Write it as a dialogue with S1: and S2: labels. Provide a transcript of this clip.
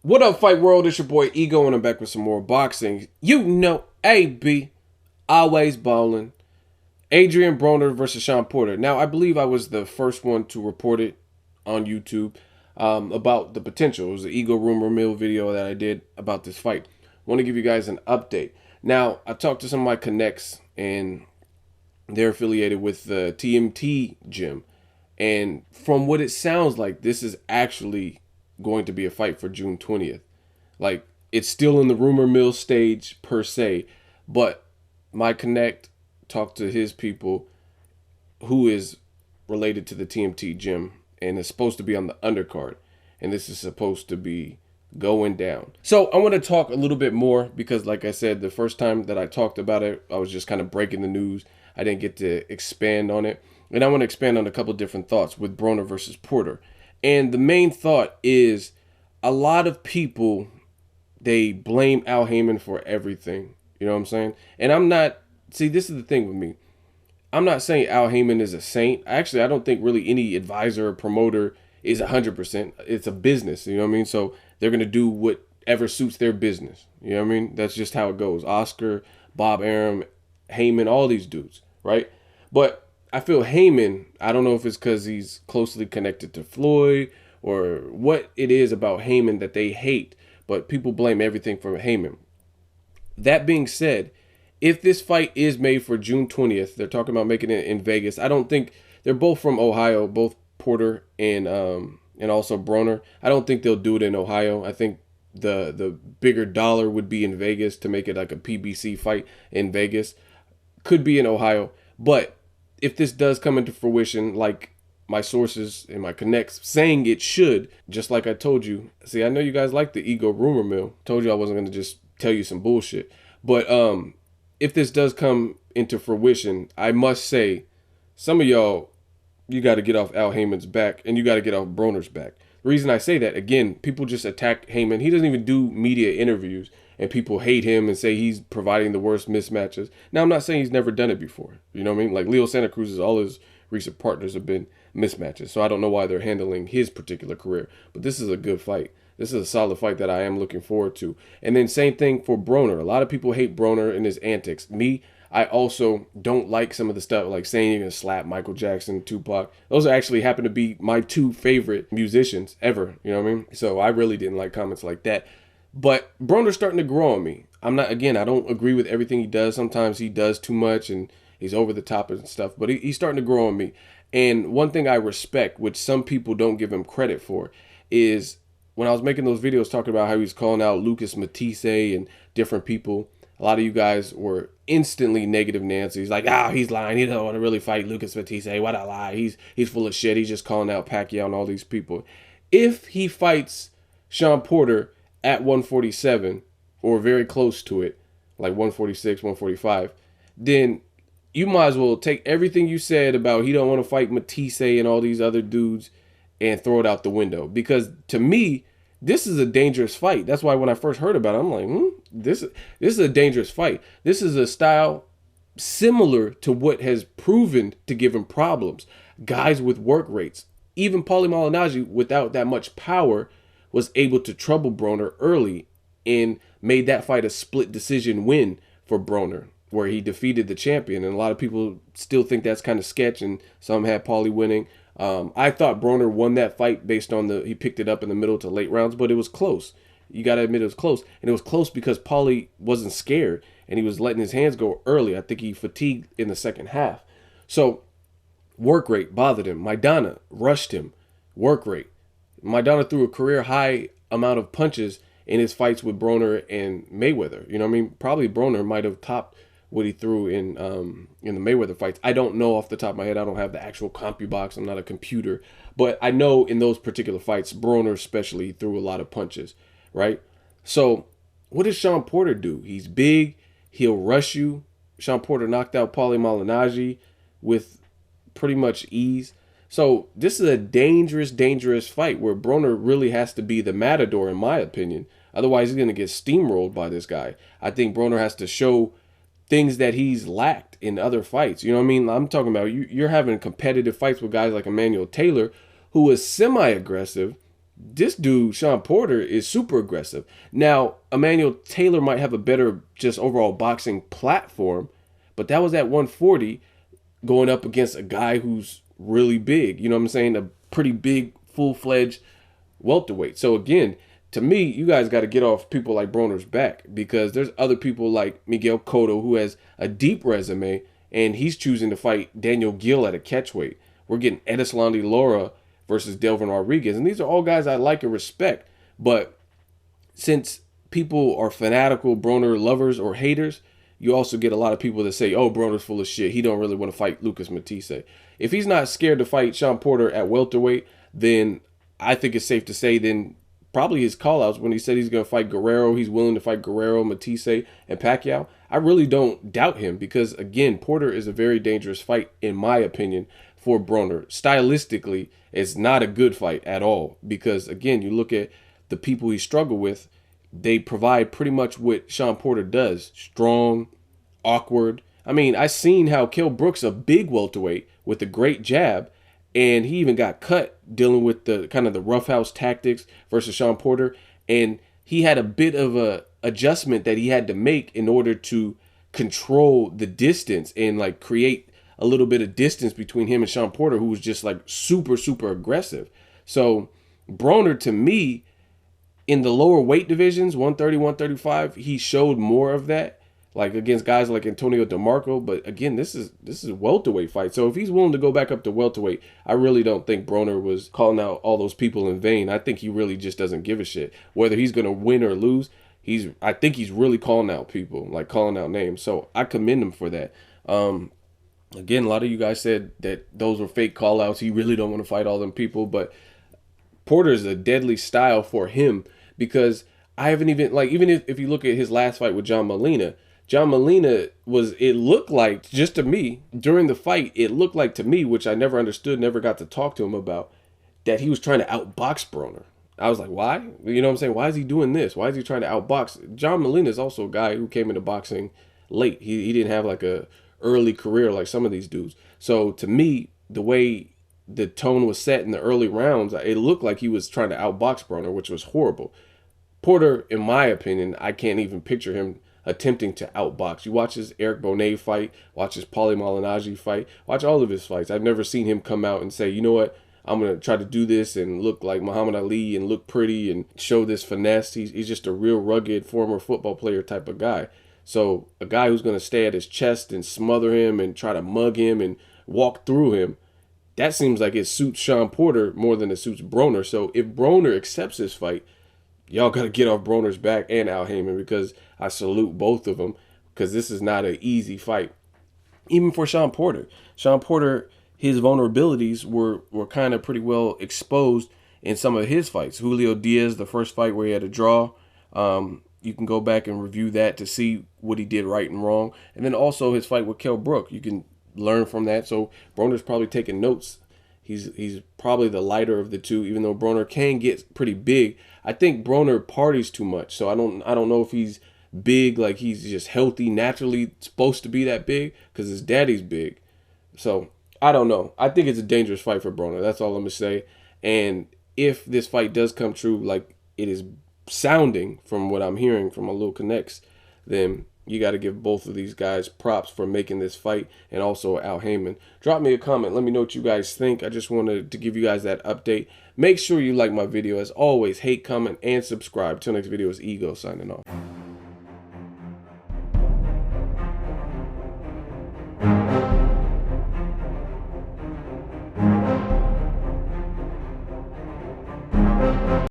S1: What up, Fight World? It's your boy Ego, and I'm back with some more boxing. You know, AB, always ballin'. Adrien Broner versus Shawn Porter. Now, I believe I was the first one to report it on YouTube about the potential. It was the Ego Rumor Mill video that I did about this fight. I want to give you guys an update. Now, I talked to some of my connects, and they're affiliated with the TMT gym. And from what it sounds like, this is actually going to be a fight for June 20th. Like, it's still in the rumor mill stage per se, but my connect talked to his people who is related to the TMT gym and is supposed to be on the undercard. And this is supposed to be going down. So I want to talk a little bit more because, like I said, the first time that I talked about it, I was just kind of breaking the news. I didn't get to expand on it. And I want to expand on a couple different thoughts with Broner versus Porter. And the main thought is a lot of people, they blame Al Heyman for everything. You know what I'm saying? And I'm not, see, this is the thing with me. I'm not saying Al Heyman is a saint. Actually, I don't think really any advisor or promoter is 100%. It's a business, you know what I mean? So they're going to do whatever suits their business. You know what I mean? That's just how it goes. Oscar, Bob Arum, Heyman, all these dudes, right? But I feel Heyman, I don't know if it's because he's closely connected to Floyd or what it is about Heyman that they hate, but people blame everything for Heyman. That being said, if this fight is made for June 20th, they're talking about making it in Vegas. I don't think they're both from Ohio, both Porter and also Broner. I don't think they'll do it in Ohio. I think the bigger dollar would be in Vegas to make it like a PBC fight in Vegas. Could be in Ohio, but if this does come into fruition, like my sources and my connects saying it should, just like I told you. See, I know you guys like the Ego rumor mill. Told you I wasn't going to just tell you some bullshit. But if this does come into fruition, I must say, some of y'all, you got to get off Al Heyman's back and you got to get off Broner's back. The reason I say that, again, people just attack Heyman. He doesn't even do media interviews, and people hate him and say he's providing the worst mismatches. Now, I'm not saying he's never done it before. You know what I mean? Like Leo Santa Cruz's, all his recent partners have been mismatches. So I don't know why they're handling his particular career. But this is a good fight. This is a solid fight that I am looking forward to. And then same thing for Broner. A lot of people hate Broner and his antics. Me, I also don't like some of the stuff like saying you're going to slap Michael Jackson, Tupac. Those actually happen to be my two favorite musicians ever. You know what I mean? So I really didn't like comments like that. But Broner's starting to grow on me. I'm not, again, I don't agree with everything he does. Sometimes he does too much and he's over the top and stuff. But he's starting to grow on me. And one thing I respect, which some people don't give him credit for, is when I was making those videos talking about how he was calling out Lucas Matisse and different people, a lot of you guys were instantly negative Nancy's, like, he's lying. He don't want to really fight Lucas Matisse. What a lie. He's full of shit. He's just calling out Pacquiao and all these people. If he fights Shawn Porter at 147 or very close to it, like 146, 145, then you might as well take everything you said about he don't want to fight Matisse and all these other dudes and throw it out the window. Because to me, this is a dangerous fight. That's why when I first heard about it, I'm like, this is a dangerous fight. This is a style similar to what has proven to give him problems. Guys with work rates. Even Paulie Malignaggi, without that much power, was able to trouble Broner early and made that fight a split decision win for Broner, where he defeated the champion. And a lot of people still think that's kind of sketch, and some had Paulie winning. I thought Broner won that fight based on he picked it up in the middle to late rounds, but it was close. You got to admit it was close. And it was close because Paulie wasn't scared and he was letting his hands go early. I think he fatigued in the second half. So work rate bothered him. Maidana rushed him. Work rate. Maidana threw a career high amount of punches in his fights with Broner and Mayweather. You know what I mean? Probably Broner might have topped what he threw in the Mayweather fights. I don't know off the top of my head. I don't have the actual CompuBox. I'm not a computer. But I know in those particular fights, Broner especially threw a lot of punches, right? So what does Shawn Porter do? He's big. He'll rush you. Shawn Porter knocked out Paulie Malignaggi with pretty much ease. So this is a dangerous, dangerous fight where Broner really has to be the matador, in my opinion. Otherwise, he's going to get steamrolled by this guy. I think Broner has to show things that he's lacked in other fights. You know what I mean? I'm talking about you're having competitive fights with guys like Emmanuel Taylor, who is semi-aggressive, this dude, Shawn Porter, is super aggressive. Now, Emmanuel Taylor might have a better just overall boxing platform, but that was at 140 going up against a guy who's really big. You know what I'm saying? A pretty big, full-fledged welterweight. So again, to me, you guys got to get off people like Broner's back, because there's other people like Miguel Cotto who has a deep resume, and he's choosing to fight Daniel Gill at a catchweight. We're getting Edislandi Lara versus Delvin Rodriguez, and these are all guys I like and respect. But since people are fanatical Broner lovers or haters, you also get a lot of people that say, oh, Broner's full of shit, he don't really want to fight Lucas Matisse. If he's not scared to fight Shawn Porter at welterweight, then I think it's safe to say then probably his call-outs when he said he's going to fight Guerrero, he's willing to fight Guerrero, Matisse, and Pacquiao, I really don't doubt him, because, again, Porter is a very dangerous fight, in my opinion, for Broner. Stylistically, it's not a good fight at all, because, again, you look at the people he struggled with, they provide pretty much what Shawn Porter does. Strong, awkward. I mean, I seen how Kell Brook's a big welterweight with a great jab, and he even got cut dealing with the kind of the roughhouse tactics versus Shawn Porter. And he had a bit of a adjustment that he had to make in order to control the distance and like create a little bit of distance between him and Shawn Porter, who was just like super, super aggressive. So Broner, to me, in the lower weight divisions, 130, 135, he showed more of that, like against guys like Antonio DeMarco. But again, this is a welterweight fight. So if he's willing to go back up to welterweight, I really don't think Broner was calling out all those people in vain. I think he really just doesn't give a shit whether he's going to win or lose. I think he's really calling out people, like calling out names. So I commend him for that. Again, a lot of you guys said that those were fake call outs. He really don't want to fight all them people, but Porter is a deadly style for him, because I haven't even, like, even if you look at his last fight with John Molina was, it looked like, just to me, during the fight, it looked like to me, which I never understood, never got to talk to him about, that he was trying to outbox Broner. I was like, why? You know what I'm saying? Why is he doing this? Why is he trying to outbox? John Molina is also a guy who came into boxing late. He didn't have like a early career like some of these dudes. So to me, the way the tone was set in the early rounds, it looked like he was trying to outbox Broner, which was horrible. Porter, in my opinion, I can't even picture him attempting to outbox. You watch his Eric Bonet fight, watch his Paulie Malignaggi fight, watch all of his fights. I've never seen him come out and say, you know what, I'm going to try to do this and look like Muhammad Ali and look pretty and show this finesse. He's just a real rugged former football player type of guy. So a guy who's going to stay at his chest and smother him and try to mug him and walk through him, that seems like it suits Shawn Porter more than it suits Broner. So if Broner accepts this fight, y'all got to get off Broner's back and Al Heyman, because I salute both of them, because this is not an easy fight. Even for Shawn Porter. Shawn Porter, his vulnerabilities were kind of pretty well exposed in some of his fights. Julio Diaz, the first fight where he had a draw, you can go back and review that to see what he did right and wrong. And then also his fight with Kell Brook. You can learn from that. So Broner's probably taking notes. He's probably the lighter of the two, even though Broner can get pretty big. I think Broner parties too much. So I don't know if he's big, like he's just healthy, naturally supposed to be that big, because his daddy's big. So I don't know. I think it's a dangerous fight for Broner. That's all I'm going to say. And if this fight does come true, like it is sounding from what I'm hearing from my little connects, then you got to give both of these guys props for making this fight, and also Al Heyman. Drop me a comment. Let me know what you guys think. I just wanted to give you guys that update. Make sure you like my video. As always, hate, comment, and subscribe. Till next video, is Ego signing off.